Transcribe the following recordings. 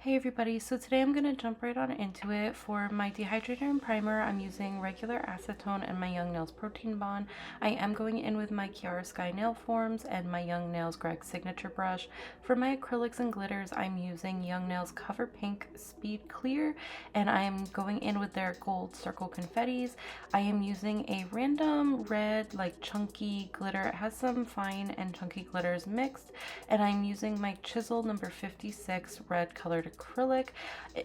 Hey everybody, so today I'm going to jump right on into it. For my dehydrator and primer, I'm using regular acetone and my Young Nails Protein Bond. I am going in with my Kiara Sky Nail Forms and my Young Nails Greg Signature Brush. For my acrylics and glitters, I'm using Young Nails Cover Pink Speed Clear, and I am going in with their Gold Circle Confettis. I am using a random red, like chunky glitter. It has some fine and chunky glitters mixed, and I'm using my Chisel number 56 red colored acrylic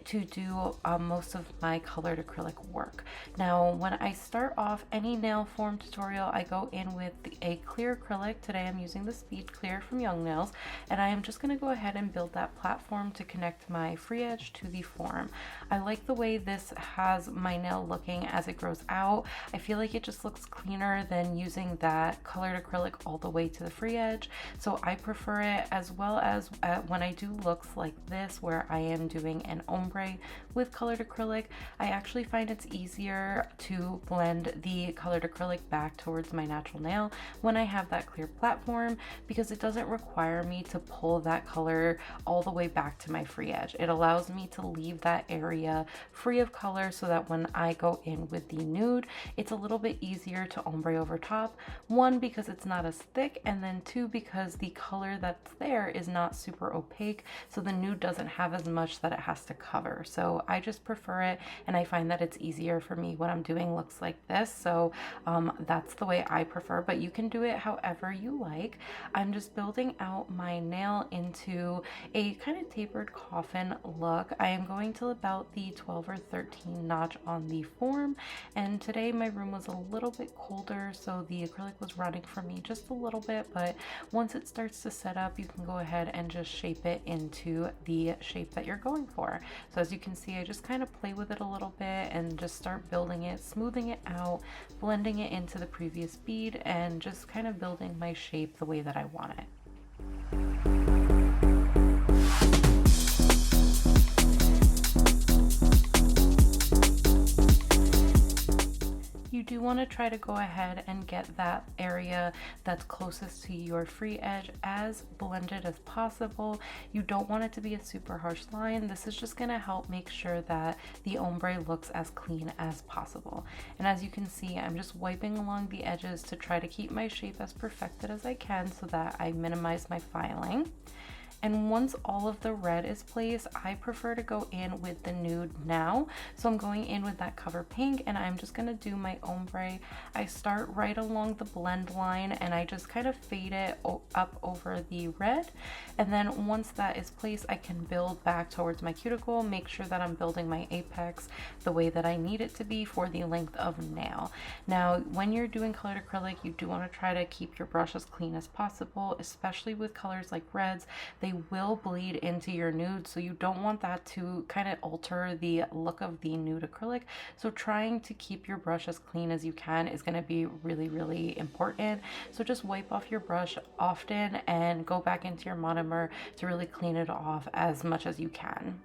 to do most of my colored acrylic work. Now, when I start off any nail form tutorial, I go in with a clear acrylic. Today I'm using the Speed Clear from Young Nails, and I am just going to go ahead and build that platform to connect my free edge to the form. I like the way this has my nail looking as it grows out. I feel like it just looks cleaner than using that colored acrylic all the way to the free edge, so I prefer it, as well as when I do looks like this where I am doing an ombre with colored acrylic. I actually find it's easier to blend the colored acrylic back towards my natural nail when I have that clear platform, because it doesn't require me to pull that color all the way back to my free edge. It allows me to leave that area free of color so that when I go in with the nude, it's a little bit easier to ombre over top. One, because it's not as thick, and then two, because the color that's there is not super opaque, so the nude doesn't have as much that it has to cover. So I just prefer it, and I find that it's easier for me when I'm doing looks like this. So that's the way I prefer, but you can do it however you like. I'm just building out my nail into a kind of tapered coffin look. I am going to about the 12 or 13 notch on the form, and today my room was a little bit colder, so the acrylic was running for me just a little bit, but once it starts to set up, you can go ahead and just shape it into the shape that you're going for. So as you can see, I just kind of play with it a little bit and just start building it, smoothing it out, blending it into the previous bead, and just kind of building my shape the way that I want it. You do want to try to go ahead and get that area that's closest to your free edge as blended as possible. You don't want it to be a super harsh line. This is just going to help make sure that the ombre looks as clean as possible. And as you can see, I'm just wiping along the edges to try to keep my shape as perfected as I can so that I minimize my filing. And once all of the red is placed, I prefer to go in with the nude now. So I'm going in with that Cover Pink, and I'm just going to do my ombre. I start right along the blend line, and I just kind of fade it up over the red. And then once that is placed, I can build back towards my cuticle, make sure that I'm building my apex the way that I need it to be for the length of nail. Now, when you're doing colored acrylic, you do want to try to keep your brush as clean as possible, especially with colors like reds. They will bleed into your nude, so you don't want that to kind of alter the look of the nude acrylic. So trying to keep your brush as clean as you can is going to be really, really important. So just wipe off your brush often and go back into your monomer to really clean it off as much as you can.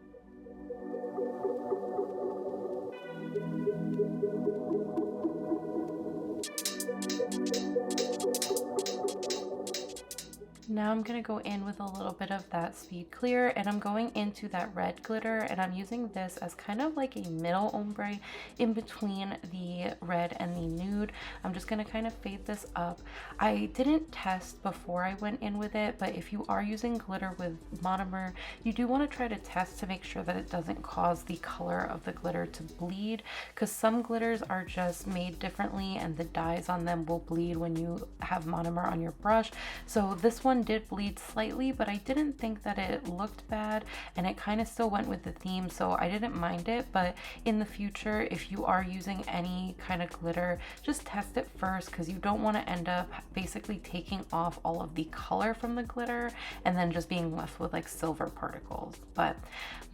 Now I'm going to go in with a little bit of that Speed Clear, and I'm going into that red glitter, and I'm using this as kind of like a middle ombre in between the red and the nude. I'm just going to kind of fade this up. I didn't test before I went in with it, but if you are using glitter with monomer, you do want to try to test to make sure that it doesn't cause the color of the glitter to bleed, because some glitters are just made differently and the dyes on them will bleed when you have monomer on your brush. So this one did bleed slightly, but I didn't think that it looked bad, and it kind of still went with the theme, so I didn't mind it. But in the future, if you are using any kind of glitter, just test it first, because you don't want to end up basically taking off all of the color from the glitter and then just being left with like silver particles. But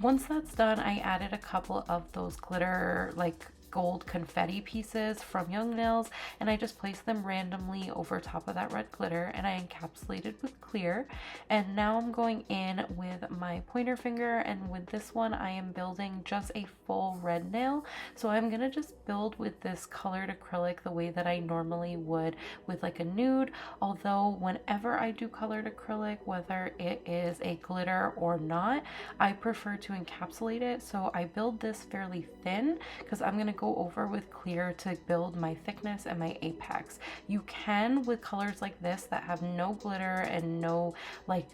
once that's done, I added a couple of those glitter like gold confetti pieces from Young Nails, and I just placed them randomly over top of that red glitter, and I encapsulated with clear. And now I'm going in with my pointer finger, and with this one I am building just a full red nail. So I'm gonna just build with this colored acrylic the way that I normally would with like a nude, although whenever I do colored acrylic, whether it is a glitter or not, I prefer to encapsulate it. So I build this fairly thin because I'm gonna go over with clear to build my thickness and my apex. You can, with colors like this that have no glitter and no like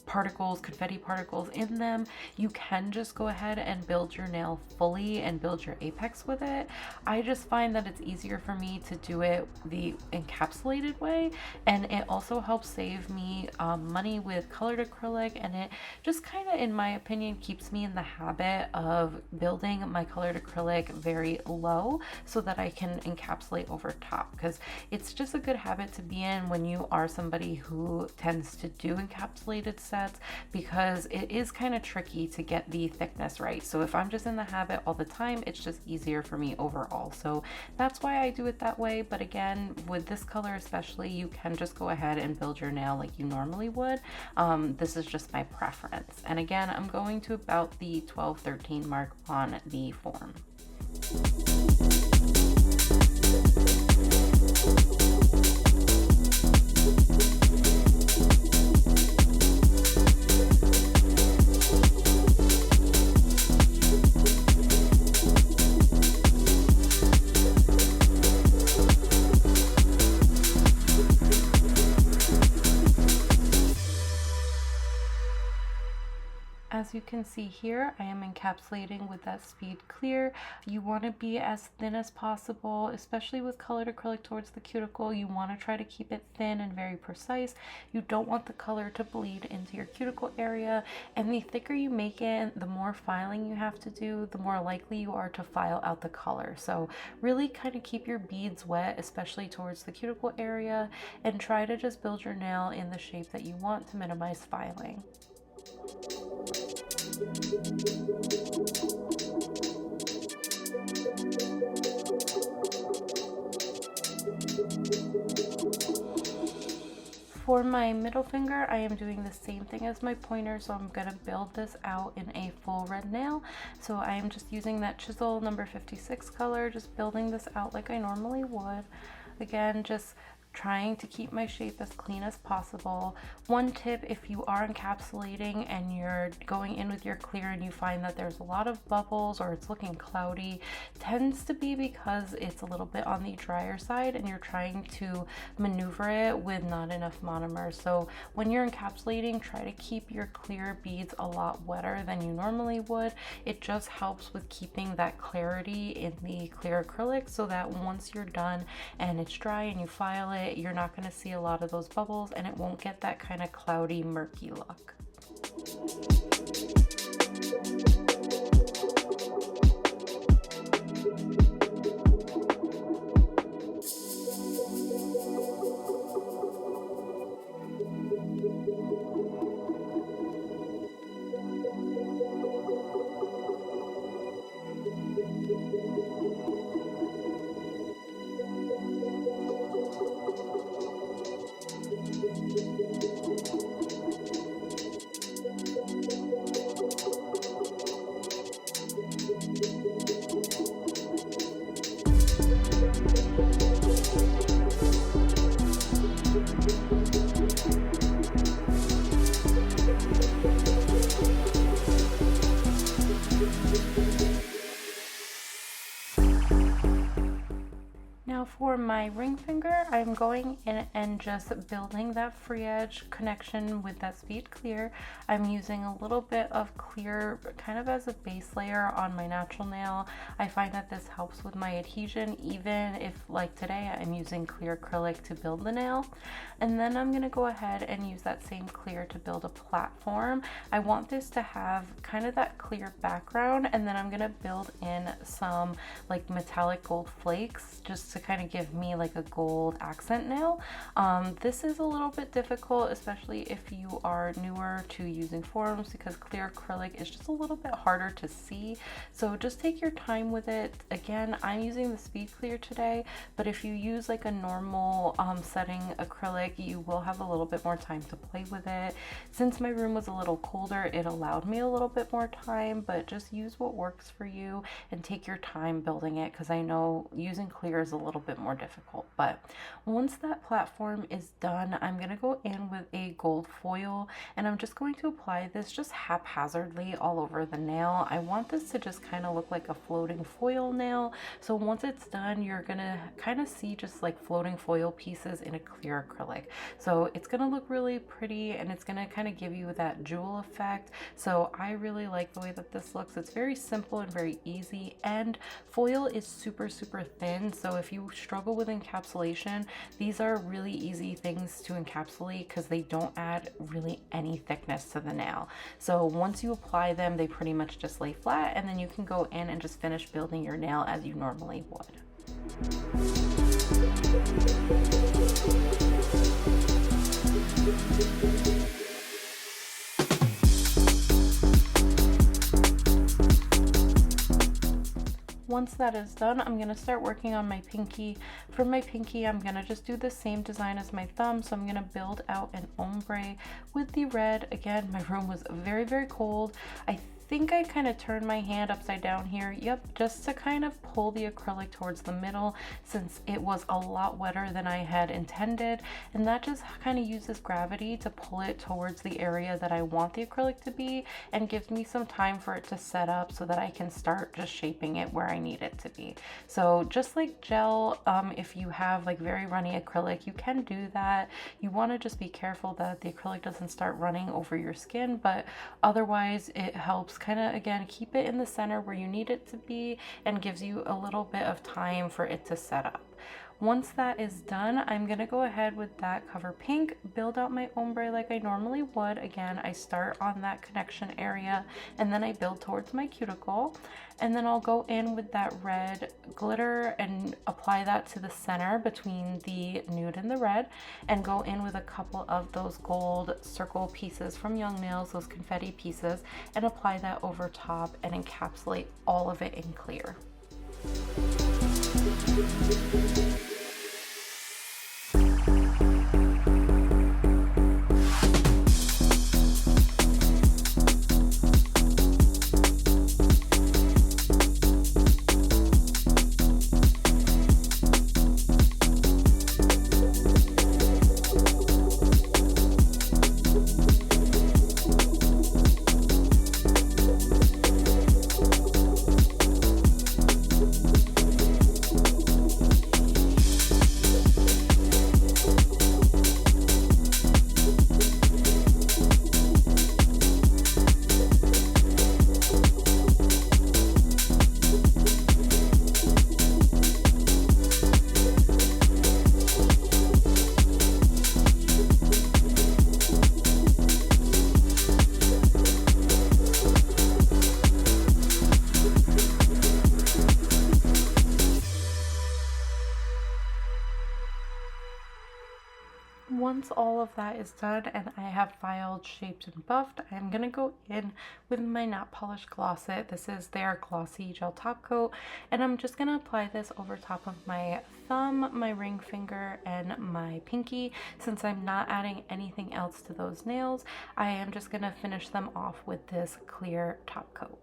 particles, confetti particles in them, you can just go ahead and build your nail fully and build your apex with it. I just find that it's easier for me to do it the encapsulated way, and it also helps save me money with colored acrylic, and it just kind of, in my opinion, keeps me in the habit of building my colored acrylic very low so that I can encapsulate over top, because it's just a good habit to be in when you are somebody who tends to do encapsulated sets, because it is kind of tricky to get the thickness right. So if I'm just in the habit all the time, it's just easier for me overall. So that's why I do it that way. But again, with this color especially, you can just go ahead and build your nail like you normally would. This is just my preference. And again, I'm going to about the 12-13 mark on the form. As you can see here, I am encapsulating with that speed clear. You want to be as thin as possible, especially with colored acrylic towards the cuticle. You want to try to keep it thin and very precise. You don't want the color to bleed into your cuticle area, and the thicker you make it, the more filing you have to do, the more likely you are to file out the color. So really kind of keep your beads wet, especially towards the cuticle area, and try to just build your nail in the shape that you want to minimize filing. For my middle finger, I am doing the same thing as my pointer, so I'm going to build this out in a full red nail. So I am just using that Chisel number 56 color, just building this out like I normally would. Again, just trying to keep my shape as clean as possible. One tip, if you are encapsulating and you're going in with your clear and you find that there's a lot of bubbles or it's looking cloudy, tends to be because it's a little bit on the drier side and you're trying to maneuver it with not enough monomer. So when you're encapsulating, try to keep your clear beads a lot wetter than you normally would. It just helps with keeping that clarity in the clear acrylic, so that once you're done and it's dry and you file it, you're not going to see a lot of those bubbles and it won't get that kind of cloudy, murky look. Now for my ring finger, I'm going in and just building that free edge connection with that speed clear. I'm using a little bit of clear kind of as a base layer on my natural nail. I find that this helps with my adhesion, even if like today I'm using clear acrylic to build the nail. And then I'm going to go ahead and use that same clear to build a platform. I want this to have kind of that clear background, and then I'm going to build in some like metallic gold flakes just to kind of give me me like a gold accent nail. This is a little bit difficult, especially if you are newer to using forms, because clear acrylic is just a little bit harder to see. So just take your time with it. Again, I'm using the Speed Clear today, but if you use like a normal setting acrylic, you will have a little bit more time to play with it. Since my room was a little colder, it allowed me a little bit more time, but just use what works for you and take your time building it, because I know using clear is a little bit more difficult. But once that platform is done, I'm going to go in with a gold foil, and I'm just going to apply this just haphazardly all over the nail. I want this to just kind of look like a floating foil nail. So once it's done, you're going to kind of see just like floating foil pieces in a clear acrylic. So it's going to look really pretty, and it's going to kind of give you that jewel effect. So I really like the way that this looks. It's very simple and very easy, and foil is super thin, so if you struggle with encapsulation, these are really easy things to encapsulate because they don't add really any thickness to the nail. So once you apply them, they pretty much just lay flat, and then you can go in and just finish building your nail as you normally would. Once that is done, I'm going to start working on my pinky. For my pinky, I'm going to just do the same design as my thumb. So I'm going to build out an ombre with the red. Again, my room was very cold. I think I kind of turned my hand upside down here. Yep, just to kind of pull the acrylic towards the middle, since it was a lot wetter than I had intended. And that just kind of uses gravity to pull it towards the area that I want the acrylic to be, and gives me some time for it to set up so that I can start just shaping it where I need it to be. So just like gel, if you have like very runny acrylic, you can do that. You want to just be careful that the acrylic doesn't start running over your skin, but otherwise it helps kind of, again, keep it in the center where you need it to be, and gives you a little bit of time for it to set up. Once that is done, I'm going to go ahead with that cover pink, build out my ombre like I normally would. Again, I start on that connection area, and then I build towards my cuticle, and then I'll go in with that red glitter and apply that to the center between the nude and the red, and go in with a couple of those gold circle pieces from Young Nails, those confetti pieces, and apply that over top and encapsulate all of it in clear. Once all of that is done and I have filed, shaped, and buffed, I'm going to go in with my Nail Polish Glossit. This is their glossy gel top coat, and I'm just going to apply this over top of my thumb, my ring finger, and my pinky. Since I'm not adding anything else to those nails, I am just going to finish them off with this clear top coat.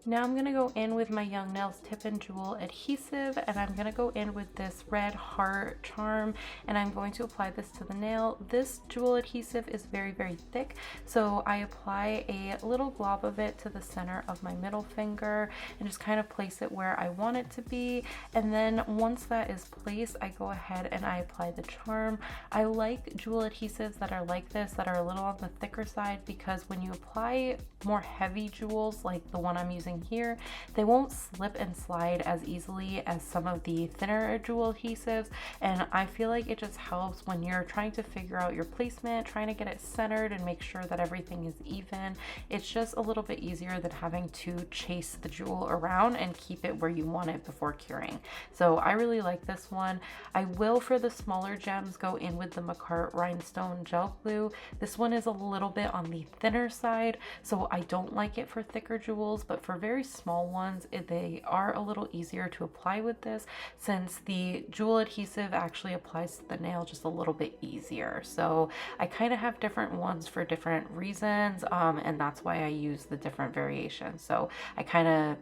Now I'm going to go in with my Young Nails Tip and Jewel Adhesive, and I'm going to go in with this red heart charm, and I'm going to apply this to the nail. This jewel adhesive is very thick, so I apply a little glob of it to the center of my middle finger and just kind of place it where I want it to be. And then once that is placed, I go ahead and I apply the charm. I like jewel adhesives that are like this, that are a little on the thicker side, because when you apply more heavy jewels like the one I'm using using here. They won't slip and slide as easily as some of the thinner jewel adhesives, and I feel like it just helps when you're trying to figure out your placement, trying to get it centered and make sure that everything is even. It's just a little bit easier than having to chase the jewel around and keep it where you want it before curing. So I really like this one. I will, for the smaller gems, go in with the Makartt Rhinestone gel glue. This one is a little bit on the thinner side, so I don't like it for thicker jewels, but for very small ones, they are a little easier to apply with this, since the jewel adhesive actually applies to the nail just a little bit easier. So I kind of have different ones for different reasons, and that's why I use the different variations. So I kind of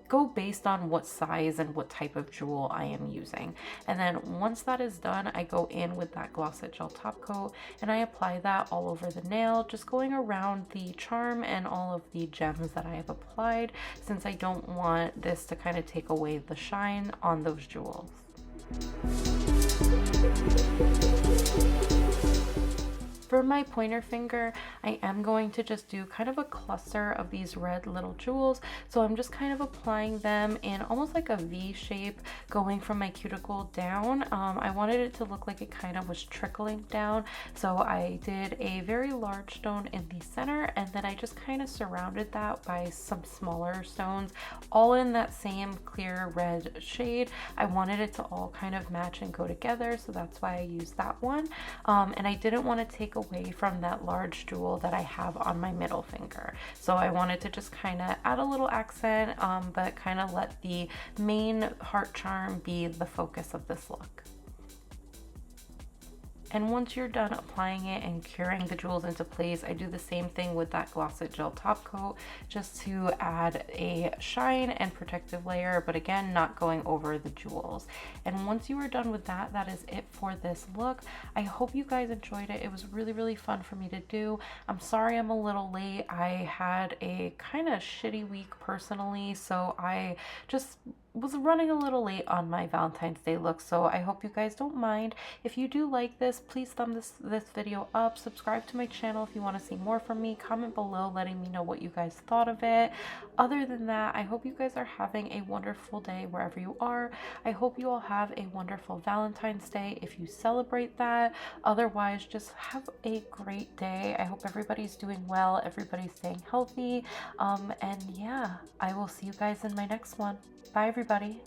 go based on what size and what type of jewel I am using. And then once that is done, I go in with that Gloss-It Gel top coat and I apply that all over the nail, just going around the charm and all of the gems that I have applied, since I don't want this to kind of take away the shine on those jewels. For my pointer finger, I am going to just do kind of a cluster of these red little jewels. So I'm just kind of applying them in almost like a V shape, going from my cuticle down. I wanted it to look like it kind of was trickling down. So I did a very large stone in the center, and then I just kind of surrounded that by some smaller stones, all in that same clear red shade. I wanted it to all kind of match and go together, so that's why I used that one. And I didn't want to take away from that large jewel that I have on my middle finger. So I wanted to just kind of add a little accent, but kind of let the main heart charm be the focus of this look. And once you're done applying it and curing the jewels into place, I do the same thing with that Gloss-It Gel top coat, just to add a shine and protective layer, but again, not going over the jewels. And once you are done with that, that is it for this look. I hope you guys enjoyed it. It was really, really fun for me to do. I'm sorry I'm a little late. I had a kind of shitty week personally, so I just was running a little late on my Valentine's Day look, so I hope you guys don't mind. If you do like this, please thumb this video up, subscribe to my channel if you want to see more from me, comment below letting me know what you guys thought of it. Other than that, I hope you guys are having a wonderful day wherever you are. I hope you all have a wonderful Valentine's Day if you celebrate that. Otherwise, just have a great day. I hope everybody's doing well, everybody's staying healthy, and yeah, I will see you guys in my next one. Bye, everybody.